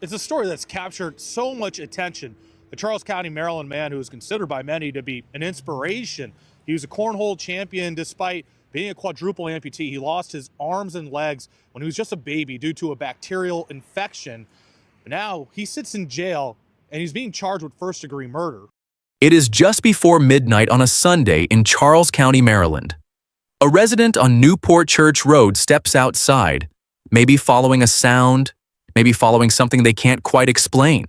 It's a story that's captured so much attention. The Charles County, Maryland man who is considered by many to be an inspiration. He was a cornhole champion despite being a quadruple amputee. He lost his arms and legs when he was just a baby due to a bacterial infection. Now he sits in jail and he's being charged with first-degree murder. It is just before midnight on a Sunday in Charles County, Maryland. A resident on Newport Church Road steps outside, maybe following a sound, maybe following something they can't quite explain.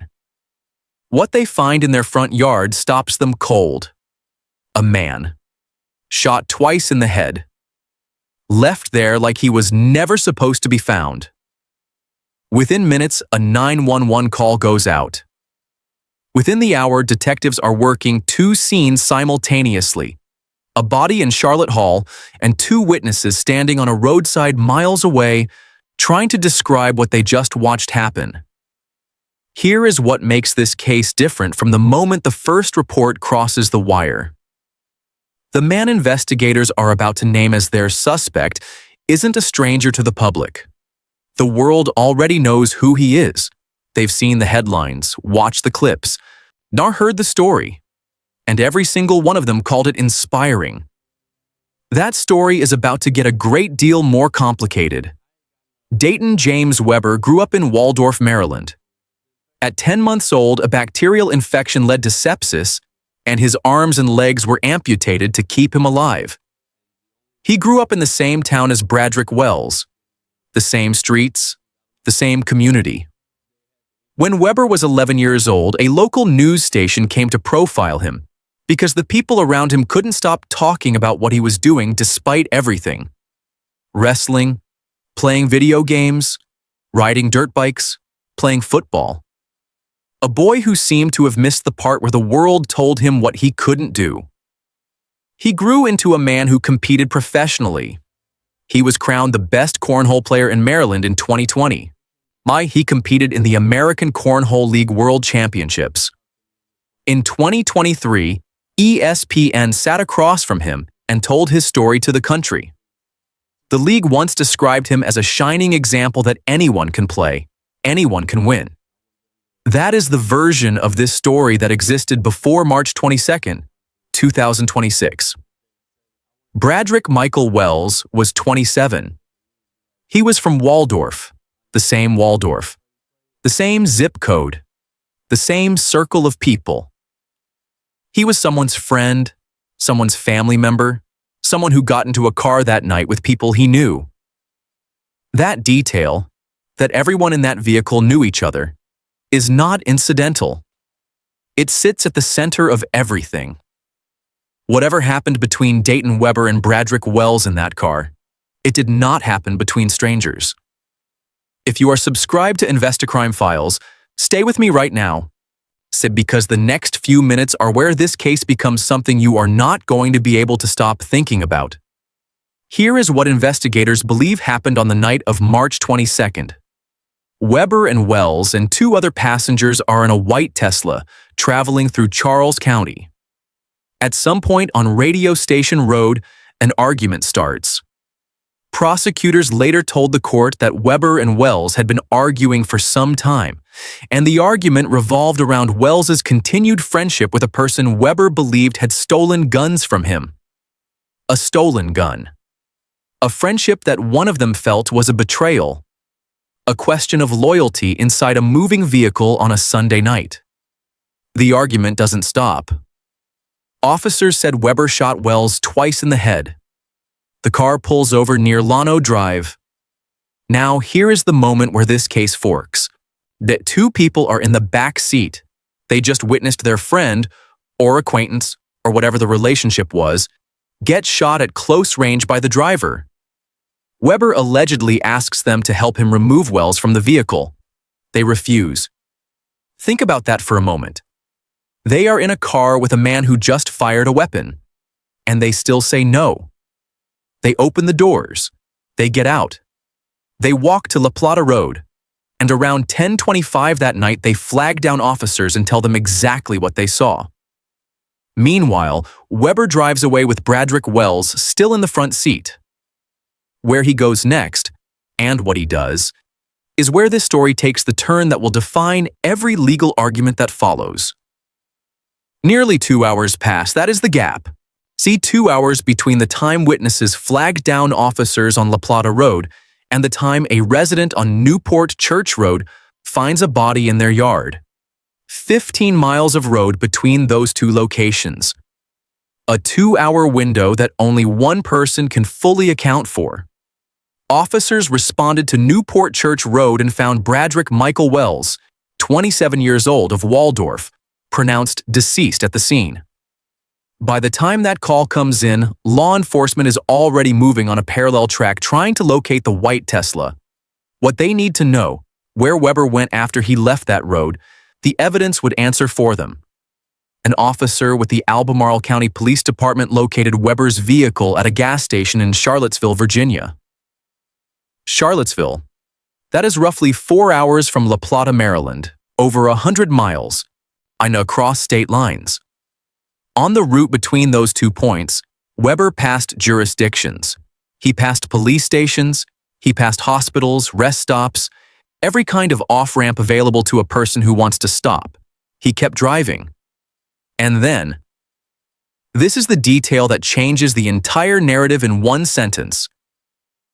What they find in their front yard stops them cold. A man, shot twice in the head, left there like he was never supposed to be found. Within minutes, a 911 call goes out. Within the hour, detectives are working two scenes simultaneously: a body in Charlotte Hall and two witnesses standing on a roadside miles away, trying to describe what they just watched happen. Here is what makes this case different from the moment the first report crosses the wire. The man investigators are about to name as their suspect isn't a stranger to the public. The world already knows who he is. They've seen the headlines, watched the clips, nor heard the story, and every single one of them called it inspiring. That story is about to get a great deal more complicated. Dayton James Webber grew up in Waldorf, Maryland. At 10 months old, a bacterial infection led to sepsis, and his arms and legs were amputated to keep him alive. He grew up in the same town as Bradrick Wells, the same streets, the same community. When Webber was 11 years old, a local news station came to profile him because the people around him couldn't stop talking about what he was doing despite everything. Wrestling, playing video games, riding dirt bikes, playing football. A boy who seemed to have missed the part where the world told him what he couldn't do. He grew into a man who competed professionally. He was crowned the best cornhole player in Maryland in 2020. He competed in the American Cornhole League World Championships. In 2023, ESPN sat across from him and told his story to the country. The league once described him as a shining example that anyone can play, anyone can win. That is the version of this story that existed before March 22, 2026. Bradrick Michael Wells was 27. He was from Waldorf, the same zip code, the same circle of people. He was someone's friend, someone's family member, someone who got into a car that night with people he knew. That detail, that everyone in that vehicle knew each other, is not incidental. It sits at the center of everything. Whatever happened between Dayton Webber and Bradrick Wells in that car, it did not happen between strangers. If you are subscribed to Investicrime Files, stay with me right now, because the next few minutes are where this case becomes something you are not going to be able to stop thinking about. Here is what investigators believe happened on the night of March 22nd. Webber and Wells and two other passengers are in a white Tesla traveling through Charles County. At some point on Radio Station Road, an argument starts. Prosecutors later told the court that Webber and Wells had been arguing for some time, and the argument revolved around Wells's continued friendship with a person Webber believed had stolen guns from him. A stolen gun. A friendship that one of them felt was a betrayal. A question of loyalty inside a moving vehicle on a Sunday night. The argument doesn't stop. Officers said Webber shot Wells twice in the head. The car pulls over near Llano Drive. Now, here is the moment where this case forks. That two people are in the back seat. They just witnessed their friend, or acquaintance, or whatever the relationship was, get shot at close range by the driver. Webber allegedly asks them to help him remove Wells from the vehicle. They refuse. Think about that for a moment. They are in a car with a man who just fired a weapon, and they still say no. They open the doors. They get out. They walk to La Plata Road, and around 10:25 that night they flag down officers and tell them exactly what they saw. Meanwhile, Webber drives away with Bradrick Wells still in the front seat. Where he goes next, and what he does, is where this story takes the turn that will define every legal argument that follows. Nearly 2 hours pass, that is the gap. See 2 hours between the time witnesses flagged down officers on La Plata Road and the time a resident on Newport Church Road finds a body in their yard. 15 miles of road between those two locations. A 2-hour window that only one person can fully account for. Officers responded to Newport Church Road and found Bradrick Michael Wells, 27 years old, of Waldorf, pronounced deceased at the scene. By the time that call comes in, law enforcement is already moving on a parallel track trying to locate the white Tesla. What they need to know, where Webber went after he left that road, the evidence would answer for them. An officer with the Albemarle County Police Department located Webber's vehicle at a gas station in Charlottesville, Virginia. Charlottesville. That is roughly 4 hours from La Plata, Maryland, over 100 miles, and across state lines. On the route between those 2 points, Webber passed jurisdictions. He passed police stations, he passed hospitals, rest stops, every kind of off-ramp available to a person who wants to stop. He kept driving. And then, this is the detail that changes the entire narrative in one sentence.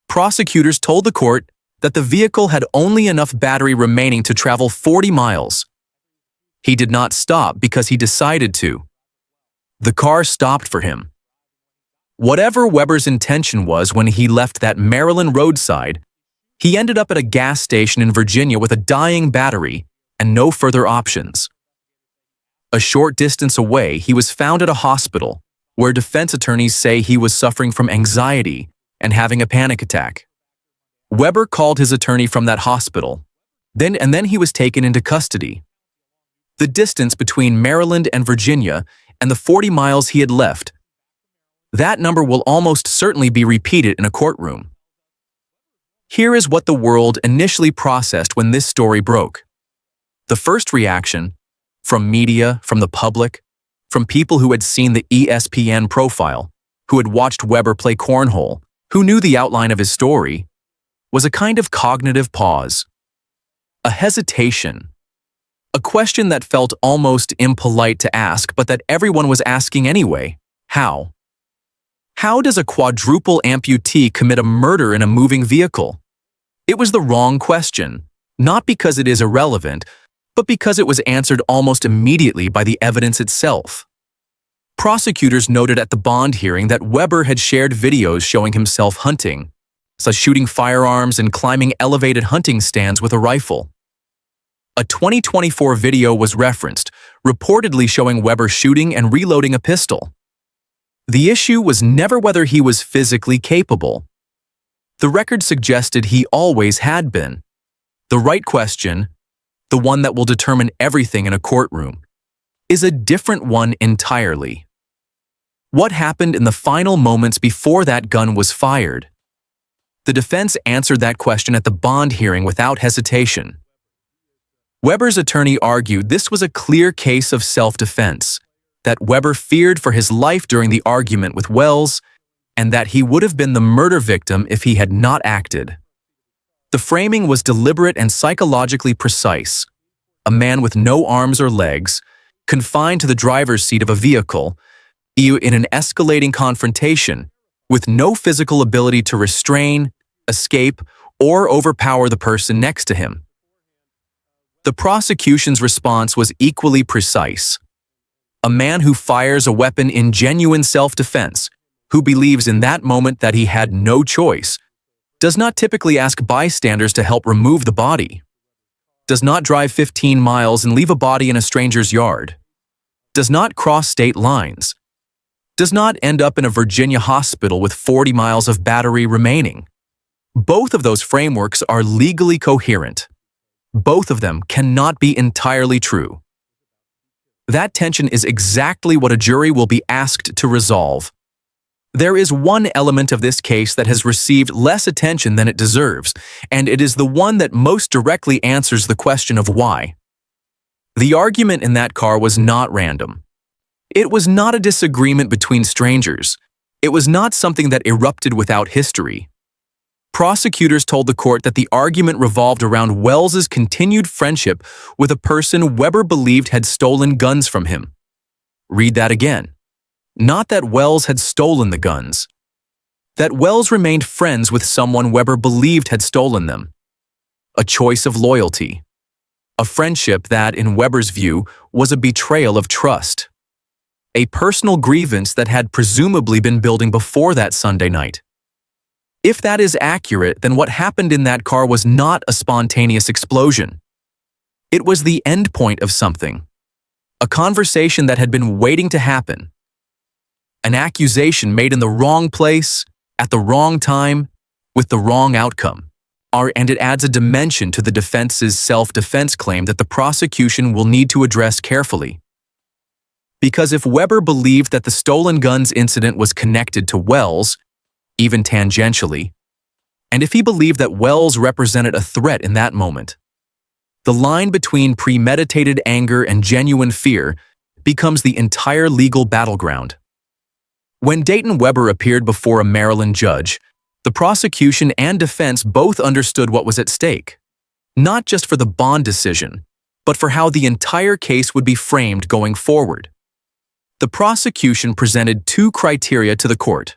Prosecutors told the court that the vehicle had only enough battery remaining to travel 40 miles. He did not stop because he decided to. The car stopped for him. Whatever Webber's intention was when he left that Maryland roadside, he ended up at a gas station in Virginia with a dying battery and no further options. A short distance away, he was found at a hospital where defense attorneys say he was suffering from anxiety and having a panic attack. Webber called his attorney from that hospital. Then he was taken into custody. The distance between Maryland and Virginia and the 40 miles he had left, that number will almost certainly be repeated in a courtroom. Here is what the world initially processed when this story broke. The first reaction, from media, from the public, from people who had seen the ESPN profile, who had watched Webber play cornhole, who knew the outline of his story, was a kind of cognitive pause. A hesitation. A question that felt almost impolite to ask, but that everyone was asking anyway. How? How does a quadruple amputee commit a murder in a moving vehicle? It was the wrong question, not because it is irrelevant, but because it was answered almost immediately by the evidence itself. Prosecutors noted at the bond hearing that Webber had shared videos showing himself hunting, such shooting firearms and climbing elevated hunting stands with a rifle. A 2024 video was referenced, reportedly showing Webber shooting and reloading a pistol. The issue was never whether he was physically capable. The record suggested he always had been. The right question, the one that will determine everything in a courtroom, is a different one entirely. What happened in the final moments before that gun was fired? The defense answered that question at the bond hearing without hesitation. Webber's attorney argued this was a clear case of self-defense, that Webber feared for his life during the argument with Wells, and that he would have been the murder victim if he had not acted. The framing was deliberate and psychologically precise. A man with no arms or legs, confined to the driver's seat of a vehicle, in an escalating confrontation, with no physical ability to restrain, escape, or overpower the person next to him. The prosecution's response was equally precise. A man who fires a weapon in genuine self-defense, who believes in that moment that he had no choice, does not typically ask bystanders to help remove the body, does not drive 15 miles and leave a body in a stranger's yard, does not cross state lines, does not end up in a Virginia hospital with 40 miles of battery remaining. Both of those frameworks are legally coherent. Both of them cannot be entirely true. That tension is exactly what a jury will be asked to resolve. There is one element of this case that has received less attention than it deserves, and it is the one that most directly answers the question of why. The argument in that car was not random. It was not a disagreement between strangers. It was not something that erupted without history. Prosecutors told the court that the argument revolved around Wells's continued friendship with a person Webber believed had stolen guns from him. Read that again. Not that Wells had stolen the guns. That Wells remained friends with someone Webber believed had stolen them. A choice of loyalty. A friendship that, in Webber's view, was a betrayal of trust. A personal grievance that had presumably been building before that Sunday night. If that is accurate, then what happened in that car was not a spontaneous explosion. It was the end point of something. A conversation that had been waiting to happen. An accusation made in the wrong place, at the wrong time, with the wrong outcome. And it adds a dimension to the defense's self-defense claim that the prosecution will need to address carefully. Because if Webber believed that the stolen guns incident was connected to Wells, even tangentially, and if he believed that Wells represented a threat in that moment, the line between premeditated anger and genuine fear becomes the entire legal battleground. When Dayton Webber appeared before a Maryland judge, the prosecution and defense both understood what was at stake, not just for the bond decision, but for how the entire case would be framed going forward. The prosecution presented two criteria to the court.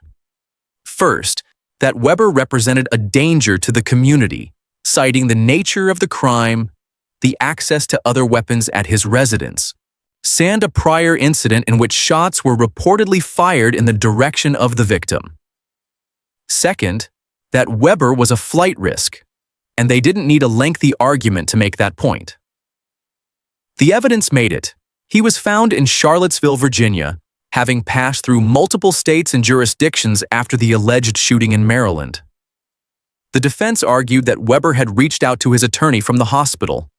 First, that Webber represented a danger to the community, citing the nature of the crime, the access to other weapons at his residence, and a prior incident in which shots were reportedly fired in the direction of the victim. Second, that Webber was a flight risk, and they didn't need a lengthy argument to make that point. The evidence made it. He was found in Charlottesville, Virginia, having passed through multiple states and jurisdictions after the alleged shooting in Maryland. The defense argued that Webber had reached out to his attorney from the hospital,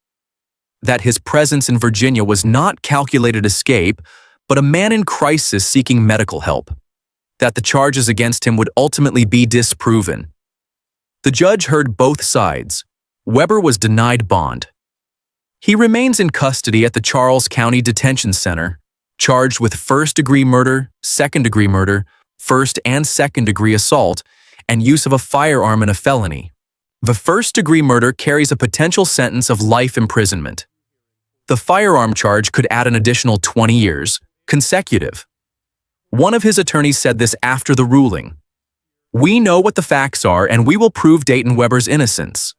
that his presence in Virginia was not calculated escape, but a man in crisis seeking medical help, that the charges against him would ultimately be disproven. The judge heard both sides. Webber was denied bond. He remains in custody at the Charles County Detention Center, charged with first-degree murder, second-degree murder, first- and second-degree assault, and use of a firearm in a felony. The first-degree murder carries a potential sentence of life imprisonment. The firearm charge could add an additional 20 years, consecutive. One of his attorneys said this after the ruling. "We know what the facts are, and we will prove Dayton Webber's innocence."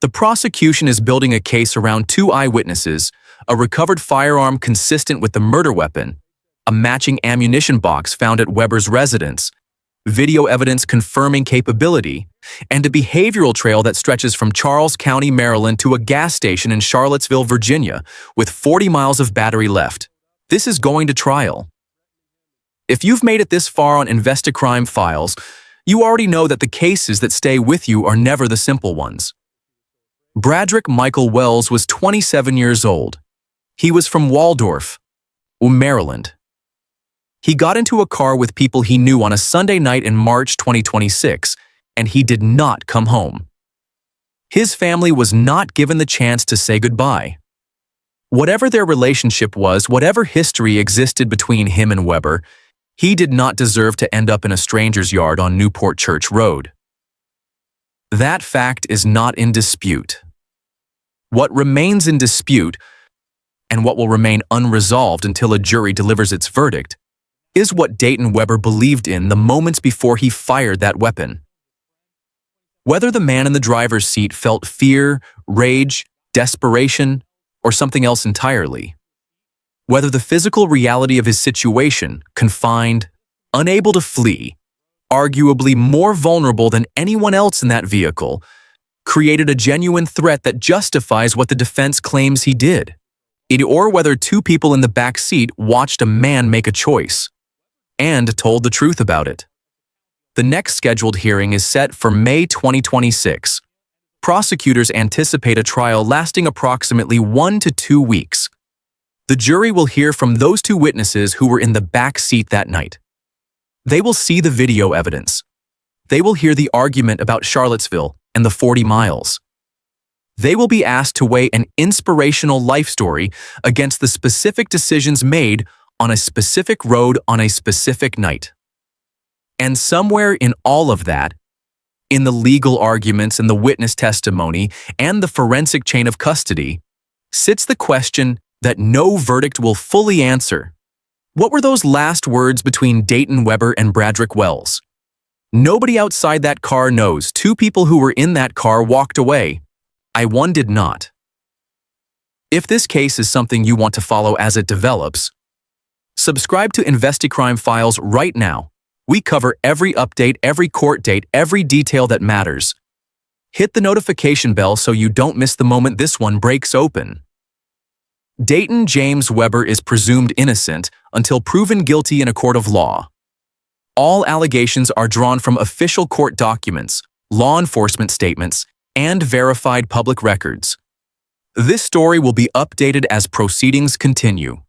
The prosecution is building a case around two eyewitnesses, a recovered firearm consistent with the murder weapon, a matching ammunition box found at Webber's residence, video evidence confirming capability, and a behavioral trail that stretches from Charles County, Maryland to a gas station in Charlottesville, Virginia, with 40 miles of battery left. This is going to trial. If you've made it this far on Investicrime Files, you already know that the cases that stay with you are never the simple ones. Bradrick Michael Wells was 27 years old. He was from Waldorf, Maryland. He got into a car with people he knew on a Sunday night in March 2026, and he did not come home. His family was not given the chance to say goodbye. Whatever their relationship was, whatever history existed between him and Webber, he did not deserve to end up in a stranger's yard on Newport Church Road. That fact is not in dispute. What remains in dispute, and what will remain unresolved until a jury delivers its verdict, is what Dayton Webber believed in the moments before he fired that weapon. Whether the man in the driver's seat felt fear, rage, desperation, or something else entirely. Whether the physical reality of his situation, confined, unable to flee, arguably more vulnerable than anyone else in that vehicle, created a genuine threat that justifies what the defense claims he did. Or whether two people in the back seat watched a man make a choice and told the truth about it. The next scheduled hearing is set for May 2026. Prosecutors anticipate a trial lasting approximately 1 to 2 weeks. The jury will hear from those two witnesses who were in the back seat that night. They will see the video evidence. They will hear the argument about Charlottesville and the 40 miles. They will be asked to weigh an inspirational life story against the specific decisions made on a specific road on a specific night. And somewhere in all of that, in the legal arguments and the witness testimony and the forensic chain of custody, sits the question that no verdict will fully answer. What were those last words between Dayton Webber and Bradrick Wells? Nobody outside that car knows. Two people who were in that car walked away. One did not. If this case is something you want to follow as it develops, subscribe to InvestiCrime Files right now. We cover every update, every court date, every detail that matters. Hit the notification bell so you don't miss the moment this one breaks open. Dayton James Webber is presumed innocent until proven guilty in a court of law. All allegations are drawn from official court documents, law enforcement statements, and verified public records. This story will be updated as proceedings continue.